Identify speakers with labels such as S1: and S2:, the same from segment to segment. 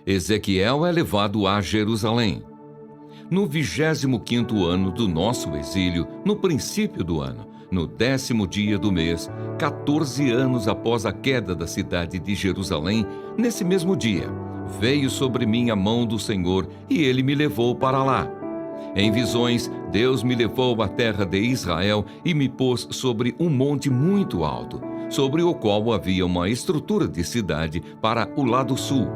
S1: Ezequiel é levado a Jerusalém. No 25º ano do nosso exílio, no princípio do ano, no 10º dia do mês, 14 anos após a queda da cidade de Jerusalém, nesse mesmo dia, veio sobre mim a mão do Senhor e ele me levou para lá. Em visões, Deus me levou à terra de Israel e me pôs sobre um monte muito alto, sobre o qual havia uma estrutura de cidade para o lado sul.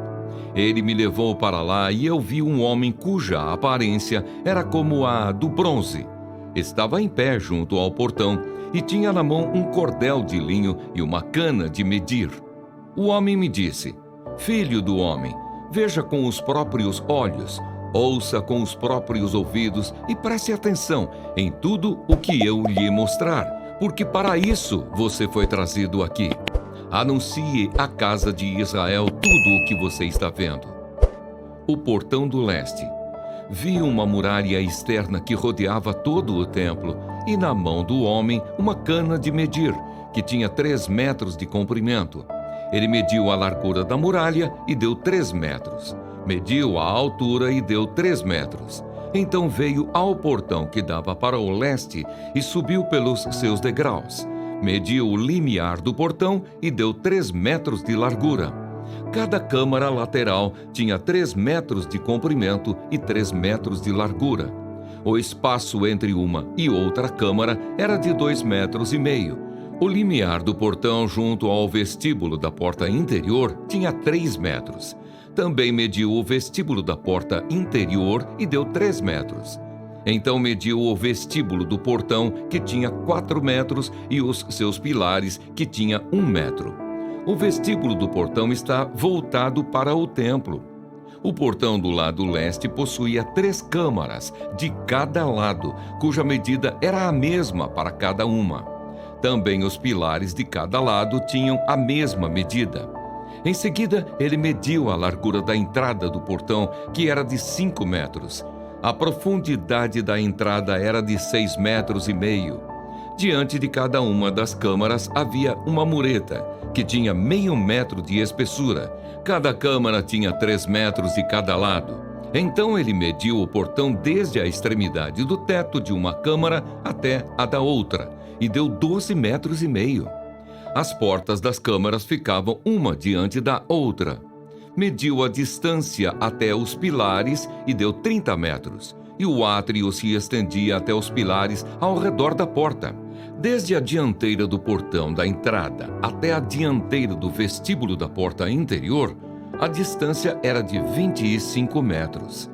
S1: Ele me levou para lá e eu vi um homem cuja aparência era como a do bronze. Estava em pé junto ao portão e tinha na mão um cordel de linho e uma cana de medir. O homem me disse: Filho do homem, veja com os próprios olhos, ouça com os próprios ouvidos e preste atenção em tudo o que eu lhe mostrar, porque para isso você foi trazido aqui. Anuncie à casa de Israel tudo o que você está vendo. O portão do leste. Vi uma muralha externa que rodeava todo o templo, e na mão do homem uma cana de medir, que tinha 3 metros de comprimento. Ele mediu a largura da muralha e deu 3 metros. Mediu a altura e deu 3 metros. Então veio ao portão que dava para o leste e subiu pelos seus degraus. Mediu o limiar do portão e deu 3 metros de largura. Cada câmara lateral tinha 3 metros de comprimento e 3 metros de largura. O espaço entre uma e outra câmara era de 2,5 metros. O limiar do portão junto ao vestíbulo da porta interior tinha 3 metros. Também mediu o vestíbulo da porta interior e deu 3 metros. Então mediu o vestíbulo do portão, que tinha 4 metros, e os seus pilares, que tinha 1 metro. O vestíbulo do portão está voltado para o templo. O portão do lado leste possuía 3 câmaras, de cada lado, cuja medida era a mesma para cada uma. Também os pilares de cada lado tinham a mesma medida. Em seguida, ele mediu a largura da entrada do portão, que era de 5 metros. A profundidade da entrada era de 6,5 metros. Diante de cada uma das câmaras havia uma mureta, que tinha meio metro de espessura. Cada câmara tinha 3 metros de cada lado. Então ele mediu o portão desde a extremidade do teto de uma câmara até a da outra, e deu 12,5 metros. As portas das câmaras ficavam uma diante da outra. Mediu a distância até os pilares e deu 30 metros. E o átrio se estendia até os pilares ao redor da porta. Desde a dianteira do portão da entrada até a dianteira do vestíbulo da porta interior, a distância era de 25 metros.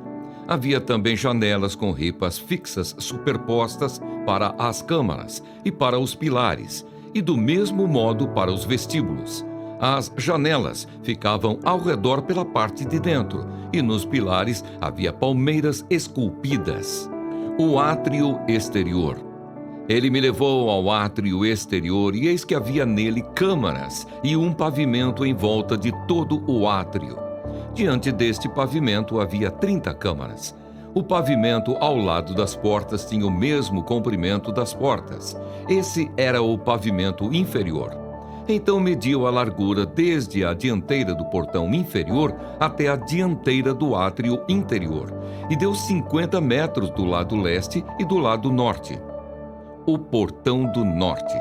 S1: Havia também janelas com ripas fixas superpostas para as câmaras e para os pilares, e do mesmo modo para os vestíbulos. As janelas ficavam ao redor pela parte de dentro, e nos pilares havia palmeiras esculpidas. O átrio exterior. Ele me levou ao átrio exterior, e eis que havia nele câmaras e um pavimento em volta de todo o átrio. Diante deste pavimento havia 30 câmaras. O pavimento ao lado das portas tinha o mesmo comprimento das portas. Esse era o pavimento inferior. Então mediu a largura desde a dianteira do portão inferior até a dianteira do átrio interior, e deu 50 metros do lado leste e do lado norte. O portão do norte.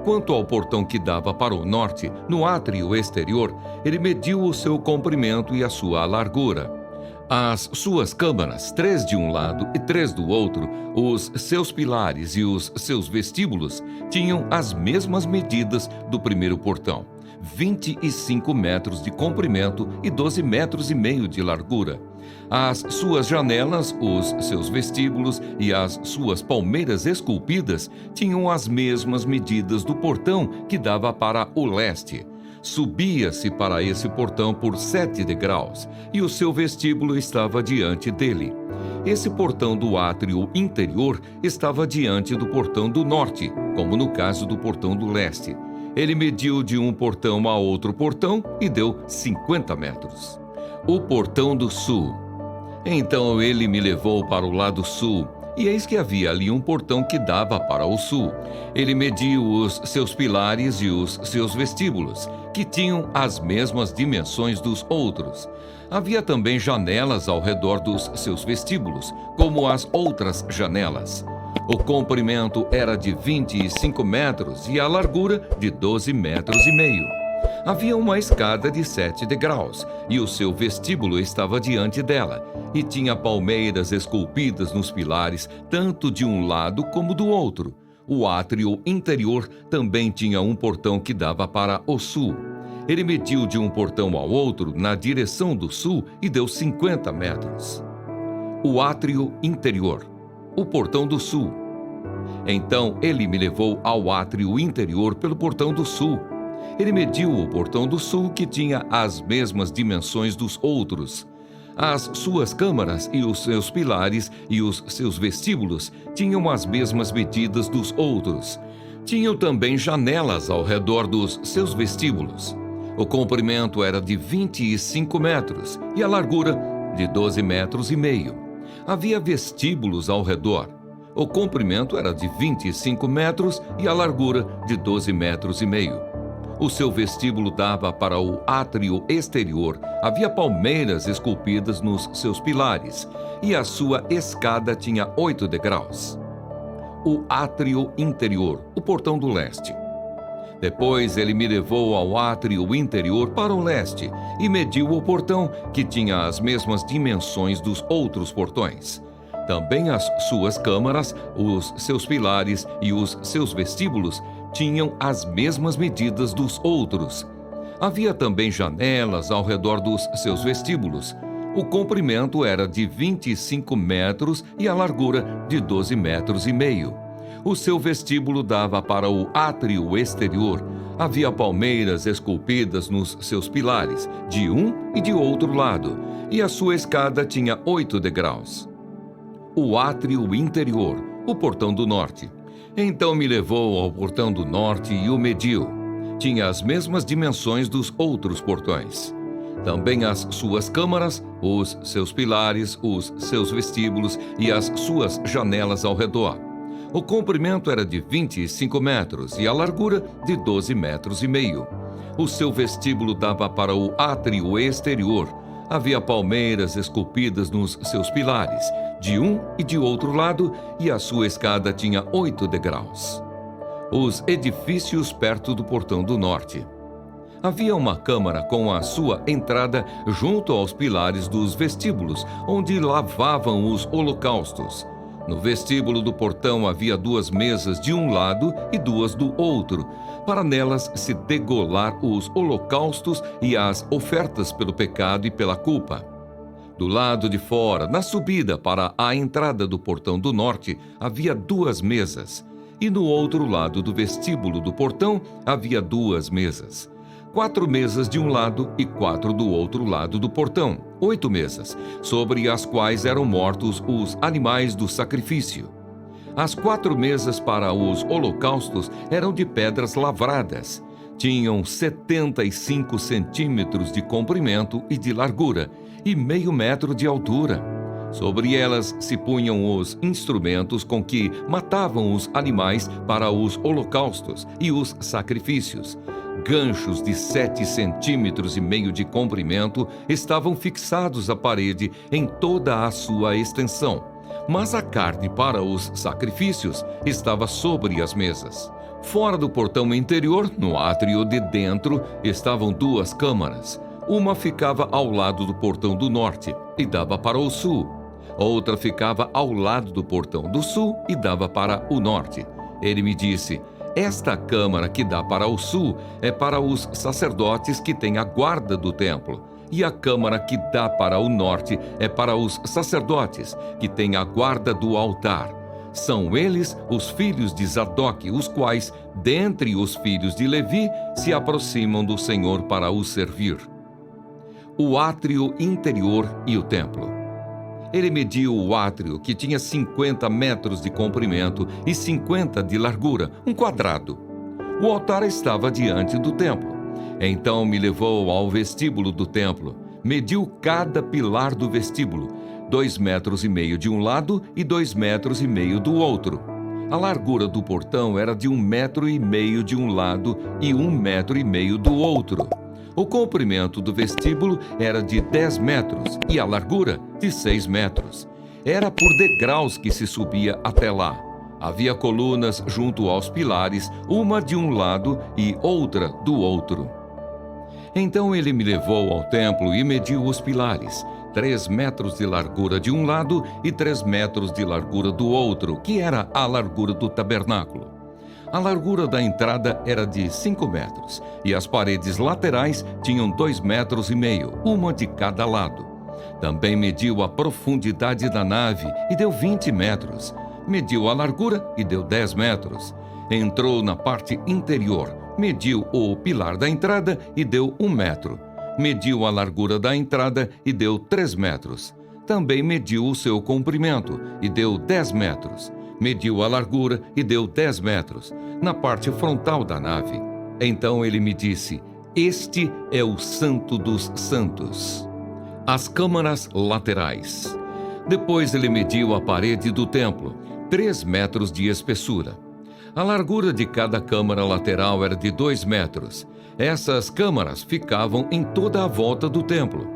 S1: Quanto ao portão que dava para o norte, no átrio exterior, ele mediu o seu comprimento e a sua largura. As suas câmaras, 3 de um lado e 3 do outro, os seus pilares e os seus vestíbulos, tinham as mesmas medidas do primeiro portão, 25 metros de comprimento e 12,5 metros de largura. As suas janelas, os seus vestíbulos e as suas palmeiras esculpidas tinham as mesmas medidas do portão que dava para o leste. Subia-se para esse portão por 7 degraus, e o seu vestíbulo estava diante dele. Esse portão do átrio interior estava diante do portão do norte, como no caso do portão do leste. Ele mediu de um portão a outro portão e deu 50 metros. O portão do sul. Então ele me levou para o lado sul, e eis que havia ali um portão que dava para o sul. Ele mediu os seus pilares e os seus vestíbulos, que tinham as mesmas dimensões dos outros. Havia também janelas ao redor dos seus vestíbulos, como as outras janelas. O comprimento era de 25 metros e a largura de 12 metros e meio. Havia uma escada de 7 degraus, e o seu vestíbulo estava diante dela, e tinha palmeiras esculpidas nos pilares, tanto de um lado como do outro. O átrio interior também tinha um portão que dava para o sul. Ele mediu de um portão ao outro na direção do sul e deu 50 metros. O átrio interior, o portão do sul. Então ele me levou ao átrio interior pelo portão do sul. Ele mediu o portão do sul, que tinha as mesmas dimensões dos outros. As suas câmaras e os seus pilares e os seus vestíbulos tinham as mesmas medidas dos outros. Tinham também janelas ao redor dos seus vestíbulos. O comprimento era de 25 metros e a largura de 12 metros e meio. Havia vestíbulos ao redor. O comprimento era de 25 metros e a largura de 12 metros e meio. O seu vestíbulo dava para o átrio exterior. Havia palmeiras esculpidas nos seus pilares, e a sua escada tinha 8 degraus. O átrio interior, o portão do leste. Depois ele me levou ao átrio interior para o leste e mediu o portão, que tinha as mesmas dimensões dos outros portões. Também as suas câmaras, os seus pilares e os seus vestíbulos tinham as mesmas medidas dos outros. Havia também janelas ao redor dos seus vestíbulos. O comprimento era de 25 metros e a largura de 12 metros e meio. O seu vestíbulo dava para o átrio exterior. Havia palmeiras esculpidas nos seus pilares, de um e de outro lado, e a sua escada tinha 8 degraus. O átrio interior, o portão do norte. Então me levou ao portão do norte e o mediu. Tinha as mesmas dimensões dos outros portões. Também as suas câmaras, os seus pilares, os seus vestíbulos e as suas janelas ao redor. O comprimento era de 25 metros e a largura de 12 metros e meio. O seu vestíbulo dava para o átrio exterior. Havia palmeiras esculpidas nos seus pilares, de um e de outro lado, e a sua escada tinha 8 degraus. Os edifícios perto do portão do norte. Havia uma câmara com a sua entrada junto aos pilares dos vestíbulos, onde lavavam os holocaustos. No vestíbulo do portão havia 2 mesas de um lado e 2 do outro, para nelas se degolar os holocaustos e as ofertas pelo pecado e pela culpa. Do lado de fora, na subida para a entrada do portão do norte, havia 2 mesas, e no outro lado do vestíbulo do portão havia 2 mesas. 4 mesas de um lado e 4 do outro lado do portão, 8 mesas, sobre as quais eram mortos os animais do sacrifício. As 4 mesas para os holocaustos eram de pedras lavradas. Tinham 75 centímetros de comprimento e de largura, e meio metro de altura. Sobre elas se punham os instrumentos com que matavam os animais para os holocaustos e os sacrifícios. Ganchos de 7 centímetros e meio de comprimento estavam fixados à parede em toda a sua extensão, mas a carne para os sacrifícios estava sobre as mesas. Fora do portão interior, no átrio de dentro, estavam 2 câmaras. Uma ficava ao lado do portão do norte e dava para o sul. Outra ficava ao lado do portão do sul e dava para o norte. Ele me disse: esta câmara que dá para o sul é para os sacerdotes que têm a guarda do templo, e a câmara que dá para o norte é para os sacerdotes que têm a guarda do altar. São eles os filhos de Zadok, os quais, dentre os filhos de Levi, se aproximam do Senhor para o servir. O átrio interior e o templo. Ele mediu o átrio, que tinha 50 metros de comprimento e 50 de largura, um quadrado. O altar estava diante do templo. Então me levou ao vestíbulo do templo. Mediu cada pilar do vestíbulo, 2,5 metros de um lado e 2,5 metros do outro. A largura do portão era de 1,5 metro de um lado e 1,5 metro do outro. O comprimento do vestíbulo era de 10 metros e a largura de 6 metros. Era por degraus que se subia até lá. Havia colunas junto aos pilares, uma de um lado e outra do outro. Então ele me levou ao templo e mediu os pilares, 3 metros de largura de um lado e 3 metros de largura do outro, que era a largura do tabernáculo. A largura da entrada era de 5 metros, e as paredes laterais tinham 2,5 metros, uma de cada lado. Também mediu a profundidade da nave e deu 20 metros. Mediu a largura e deu 10 metros. Entrou na parte interior, mediu o pilar da entrada e deu 1 metro. Mediu a largura da entrada e deu 3 metros. Também mediu o seu comprimento e deu 10 metros. Mediu a largura e deu 10 metros, na parte frontal da nave. Então ele me disse: este é o Santo dos Santos. As câmaras laterais. Depois ele mediu a parede do templo, 3 metros de espessura. A largura de cada câmara lateral era de 2 metros. Essas câmaras ficavam em toda a volta do templo.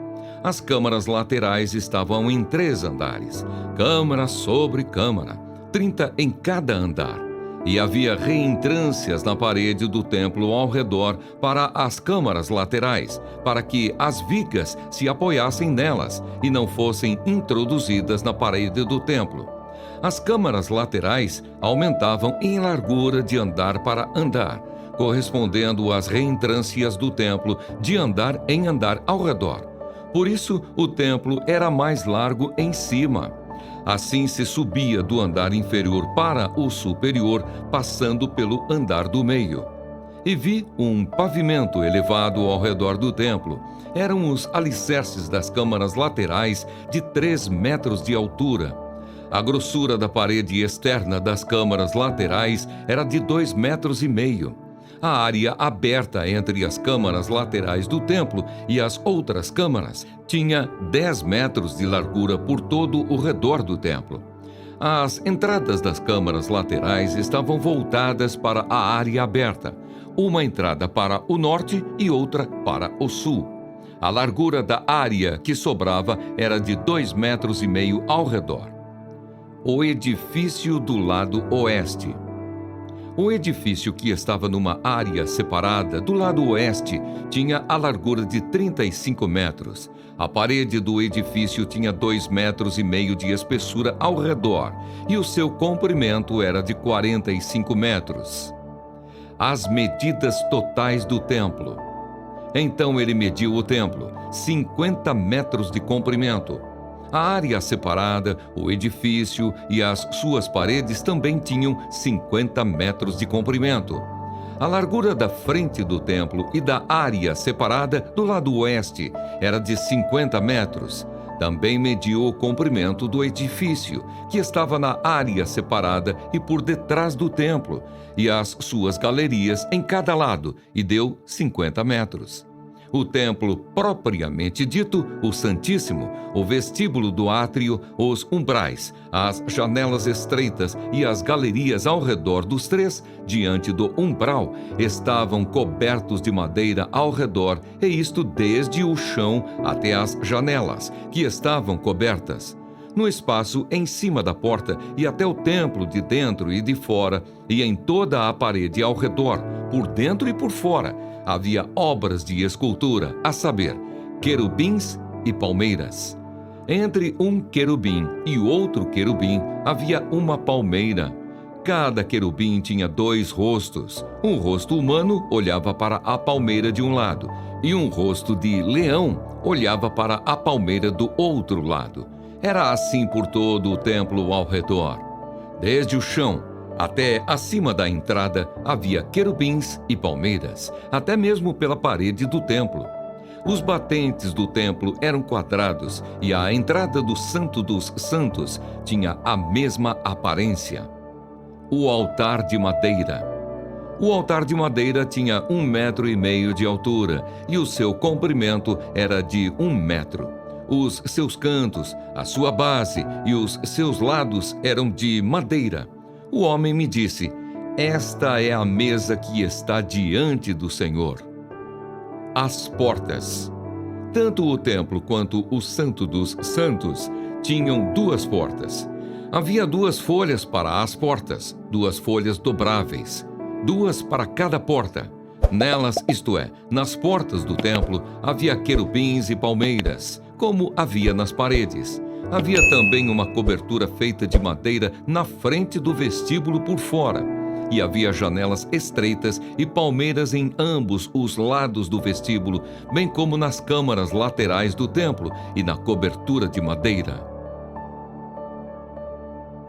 S1: As câmaras laterais estavam em 3 andares, câmara sobre câmara, 30 em cada andar. E havia reentrâncias na parede do templo ao redor para as câmaras laterais, para que as vigas se apoiassem nelas e não fossem introduzidas na parede do templo. As câmaras laterais aumentavam em largura de andar para andar, correspondendo às reentrâncias do templo de andar em andar ao redor. Por isso, o templo era mais largo em cima. Assim se subia do andar inferior para o superior, passando pelo andar do meio. E vi um pavimento elevado ao redor do templo. Eram os alicerces das câmaras laterais de 3 metros de altura. A grossura da parede externa das câmaras laterais era de 2,5 metros. A área aberta entre as câmaras laterais do templo e as outras câmaras tinha 10 metros de largura por todo o redor do templo. As entradas das câmaras laterais estavam voltadas para a área aberta, uma entrada para o norte e outra para o sul. A largura da área que sobrava era de 2,5 metros ao redor. O edifício do lado oeste. O edifício, que estava numa área separada do lado oeste, tinha a largura de 35 metros. A parede do edifício tinha 2,5 metros de espessura ao redor, e o seu comprimento era de 45 metros. As medidas totais do templo. Então ele mediu o templo, 50 metros de comprimento. A área separada, o edifício e as suas paredes também tinham 50 metros de comprimento. A largura da frente do templo e da área separada do lado oeste era de 50 metros. Também mediu o comprimento do edifício, que estava na área separada e por detrás do templo, e as suas galerias em cada lado, e deu 50 metros. O templo propriamente dito, o Santíssimo, o vestíbulo do átrio, os umbrais, as janelas estreitas e as galerias ao redor dos 3, diante do umbral, estavam cobertos de madeira ao redor, e isto desde o chão até as janelas, que estavam cobertas. No espaço em cima da porta e até o templo de dentro e de fora, e em toda a parede ao redor, por dentro e por fora, havia obras de escultura, a saber, querubins e palmeiras. Entre um querubim e o outro querubim havia uma palmeira. Cada querubim tinha 2 rostos. Um rosto humano olhava para a palmeira de um lado, e um rosto de leão olhava para a palmeira do outro lado. Era assim por todo o templo ao redor. Desde o chão até acima da entrada havia querubins e palmeiras, até mesmo pela parede do templo. Os batentes do templo eram quadrados e a entrada do Santo dos Santos tinha a mesma aparência. O altar de madeira. O altar de madeira tinha 1,5 metro de altura e o seu comprimento era de 1 metro. Os seus cantos, a sua base e os seus lados eram de madeira. O homem me disse: esta é a mesa que está diante do Senhor. As portas. Tanto o templo quanto o Santo dos Santos tinham 2 portas. Havia 2 folhas para as portas, 2 folhas dobráveis, 2 para cada porta. Nelas, isto é, nas portas do templo, havia querubins e palmeiras, como havia nas paredes. Havia também uma cobertura feita de madeira na frente do vestíbulo por fora. E havia janelas estreitas e palmeiras em ambos os lados do vestíbulo, bem como nas câmaras laterais do templo e na cobertura de madeira.